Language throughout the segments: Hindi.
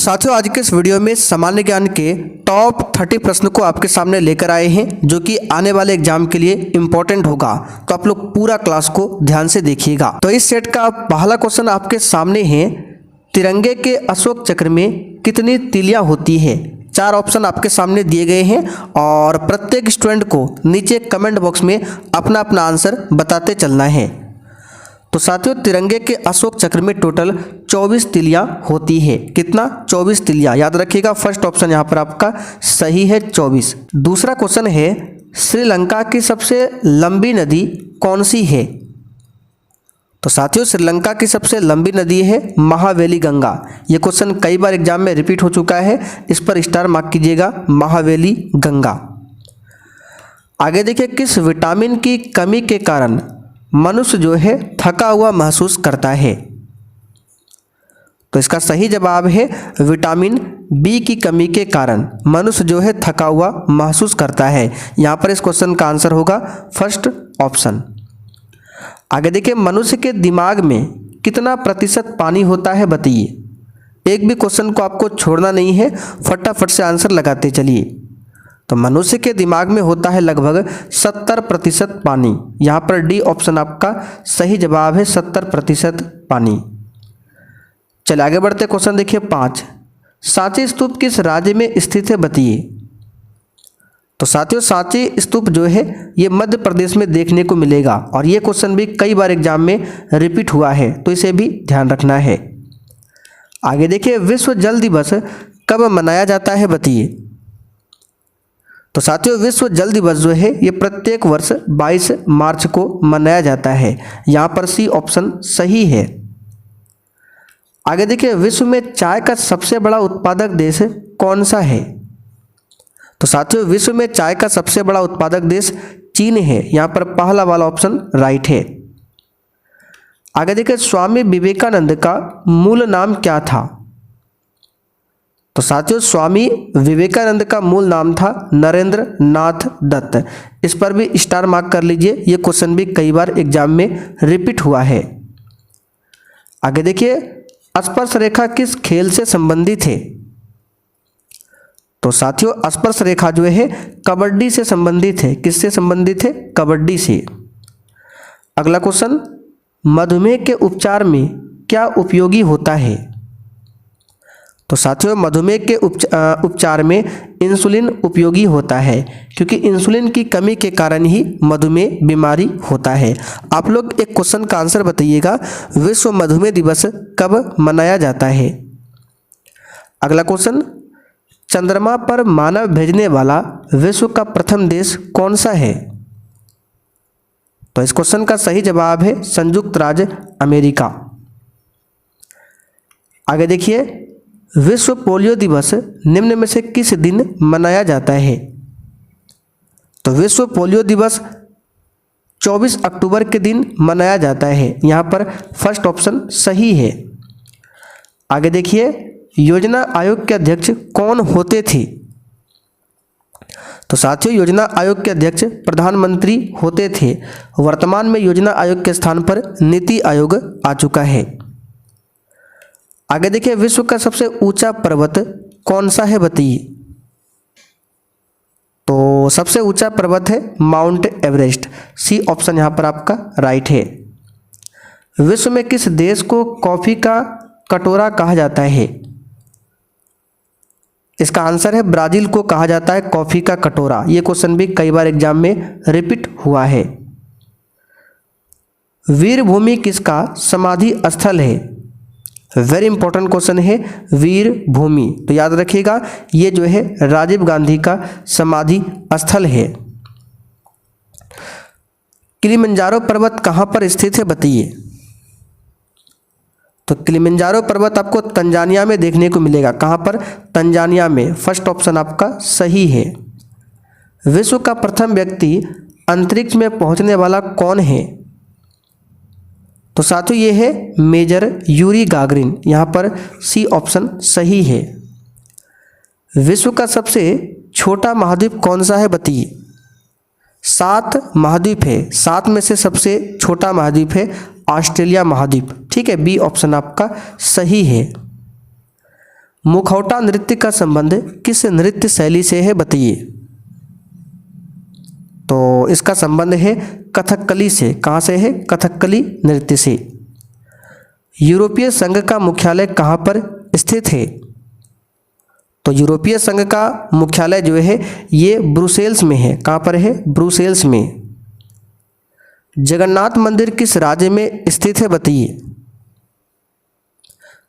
साथियों, आज के इस वीडियो में सामान्य ज्ञान के टॉप 30 प्रश्न को आपके सामने लेकर आए हैं जो कि आने वाले एग्जाम के लिए इम्पोर्टेंट होगा। तो आप लोग पूरा क्लास को ध्यान से देखिएगा। तो इस सेट का पहला क्वेश्चन आपके सामने है, तिरंगे के अशोक चक्र में कितनी तीलियां होती है? 4 ऑप्शन आपके सामने दिए गए हैं और प्रत्येक स्टूडेंट को नीचे कमेंट बॉक्स में अपना अपना आंसर बताते चलना है। तो साथियों, तिरंगे के अशोक चक्र में टोटल 24 तीलियां होती है। कितना? 24 तीलियां। याद रखिएगा, फर्स्ट ऑप्शन यहाँ पर आपका सही है, 24। दूसरा क्वेश्चन है, श्रीलंका की सबसे लंबी नदी कौन सी है? तो साथियों, श्रीलंका की सबसे लंबी नदी है महावेली गंगा। ये क्वेश्चन कई बार एग्जाम में रिपीट हो चुका है, इस पर स्टार मार्क कीजिएगा, महावेली गंगा। आगे देखिए, किस विटामिन की कमी के कारण मनुष्य जो है थका हुआ महसूस करता है? तो इसका सही जवाब है विटामिन बी की कमी के कारण मनुष्य जो है थका हुआ महसूस करता है। यहाँ पर इस क्वेश्चन का आंसर होगा फर्स्ट ऑप्शन। आगे देखिए, मनुष्य के दिमाग में कितना प्रतिशत पानी होता है बताइए। एक भी क्वेश्चन को आपको छोड़ना नहीं है, फटाफट से आंसर लगाते चलिए। तो मनुष्य के दिमाग में होता है लगभग 70% पानी। यहाँ पर डी ऑप्शन आपका सही जवाब है, 70% पानी। चलिए आगे बढ़ते, क्वेश्चन देखिए 5, सांची स्तूप किस राज्य में स्थित है बताइए। तो साथियों, सांची स्तूप जो है ये मध्य प्रदेश में देखने को मिलेगा और ये क्वेश्चन भी कई बार एग्जाम में रिपीट हुआ है, तो इसे भी ध्यान रखना है। आगे देखिए, विश्व जल दिवस कब मनाया जाता है बताइए। तो साथियों, विश्व जल दिवस जो है ये प्रत्येक वर्ष 22 मार्च को मनाया जाता है। यहाँ पर सी ऑप्शन सही है। आगे देखिए, विश्व में चाय का सबसे बड़ा उत्पादक देश कौन सा है? तो साथियों, विश्व में चाय का सबसे बड़ा उत्पादक देश चीन है। यहाँ पर पहला वाला ऑप्शन राइट है। आगे देखिए, स्वामी विवेकानंद का मूल नाम क्या था? तो साथियों, स्वामी विवेकानंद का मूल नाम था नरेंद्र नाथ दत्त। इस पर भी स्टार मार्क कर लीजिए, ये क्वेश्चन भी कई बार एग्जाम में रिपीट हुआ है। आगे देखिए, स्पर्श रेखा किस खेल से संबंधित है? तो साथियों, स्पर्श रेखा जो है कबड्डी से संबंधित है। किससे संबंधित है? कबड्डी से। अगला क्वेश्चन, मधुमेह के उपचार में क्या उपयोगी होता है? तो साथियों, मधुमेह के उपचार में इंसुलिन उपयोगी होता है, क्योंकि इंसुलिन की कमी के कारण ही मधुमेह बीमारी होता है। आप लोग एक क्वेश्चन का आंसर बताइएगा, विश्व मधुमेह दिवस कब मनाया जाता है? अगला क्वेश्चन, चंद्रमा पर मानव भेजने वाला विश्व का प्रथम देश कौन सा है? तो इस क्वेश्चन का सही जवाब है संयुक्त राज्य अमेरिका। आगे देखिए, विश्व पोलियो दिवस निम्न में से किस दिन मनाया जाता है? तो विश्व पोलियो दिवस 24 अक्टूबर के दिन मनाया जाता है। यहाँ पर फर्स्ट ऑप्शन सही है। आगे देखिए, योजना आयोग के अध्यक्ष कौन होते थे? तो साथियों, योजना आयोग के अध्यक्ष प्रधानमंत्री होते थे। वर्तमान में योजना आयोग के स्थान पर नीति आयोग आ चुका है। आगे देखिए, विश्व का सबसे ऊंचा पर्वत कौन सा है बताइए। तो सबसे ऊंचा पर्वत है माउंट एवरेस्ट। सी ऑप्शन यहाँ पर आपका राइट है। विश्व में किस देश को कॉफी का कटोरा कहा जाता है? इसका आंसर है ब्राजील को कहा जाता है कॉफी का कटोरा। ये क्वेश्चन भी कई बार एग्जाम में रिपीट हुआ है। वीरभूमि किसका समाधि स्थल है? वेरी इंपॉर्टेंट क्वेश्चन है, वीर भूमि। तो याद रखिएगा, ये जो है राजीव गांधी का समाधि स्थल है। किलिमंजारो पर्वत कहाँ पर स्थित है बताइए। तो किलिमंजारो पर्वत आपको तंजानिया में देखने को मिलेगा। कहाँ पर? तंजानिया में। फर्स्ट ऑप्शन आपका सही है। विश्व का प्रथम व्यक्ति अंतरिक्ष में पहुंचने वाला कौन है? तो साथियों, ये है मेजर यूरी गागरिन। यहाँ पर सी ऑप्शन सही है। विश्व का सबसे छोटा महाद्वीप कौन सा है बताइए। 7 महाद्वीप है, 7 में से सबसे छोटा महाद्वीप है ऑस्ट्रेलिया महाद्वीप। ठीक है, बी ऑप्शन आपका सही है। मुखौटा नृत्य का संबंध किस नृत्य शैली से है, बताइए। तो इसका संबंध है कथकली से। कहाँ से है? कथकली नृत्य से। यूरोपीय संघ का मुख्यालय कहाँ पर स्थित है? तो यूरोपीय संघ का मुख्यालय जो है ये ब्रुसेल्स में है। कहाँ पर है? ब्रुसेल्स में। जगन्नाथ मंदिर किस राज्य में स्थित है, बताइए।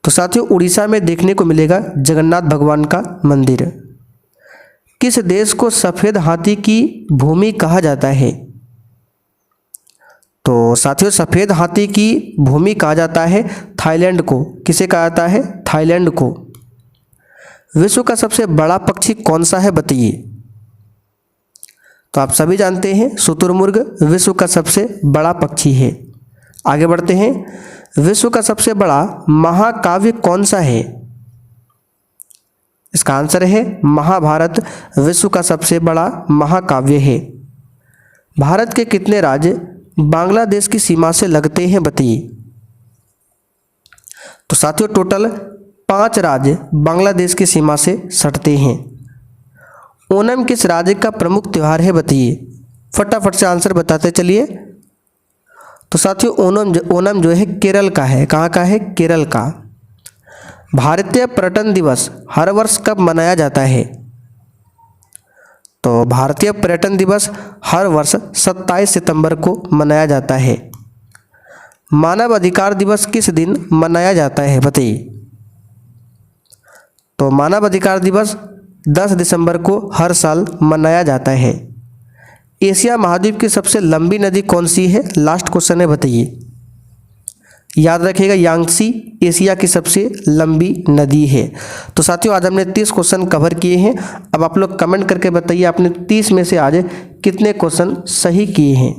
तो साथियों उड़ीसा में देखने को मिलेगा जगन्नाथ भगवान का मंदिर। किस देश को सफ़ेद हाथी की भूमि कहा जाता है? तो साथियों सफ़ेद हाथी की भूमि कहा जाता है थाईलैंड को। किसे कहा जाता है? थाईलैंड को। विश्व का सबसे बड़ा पक्षी कौन सा है, बताइए। तो आप सभी जानते हैं शुतुरमुर्ग विश्व का सबसे बड़ा पक्षी है। आगे बढ़ते हैं। विश्व का सबसे बड़ा महाकाव्य कौन सा है? इसका आंसर है महाभारत विश्व का सबसे बड़ा महाकाव्य है। भारत के कितने राज्य बांग्लादेश की सीमा से लगते हैं, बताइए। तो साथियों टोटल 5 राज्य बांग्लादेश की सीमा से सटते हैं। ओणम किस राज्य का प्रमुख त्यौहार है, बताइए। फटाफट से आंसर बताते चलिए। तो साथियों ओणम जो है केरल का है। कहाँ का है? केरल का। भारतीय पर्यटन दिवस हर वर्ष कब मनाया जाता है? तो भारतीय पर्यटन दिवस हर वर्ष 27 सितंबर को मनाया जाता है। मानव अधिकार दिवस किस दिन मनाया जाता है, बताइए। तो मानव अधिकार दिवस 10 दिसंबर को हर साल मनाया जाता है। एशिया महाद्वीप की सबसे लंबी नदी कौन सी है? लास्ट क्वेश्चन है, बताइए। याद रखिएगा यांगसी एशिया की सबसे लंबी नदी है। तो साथियों आज हमने 30 क्वेश्चन कवर किए हैं। अब आप लोग कमेंट करके बताइए आपने 30 में से आज कितने क्वेश्चन सही किए हैं।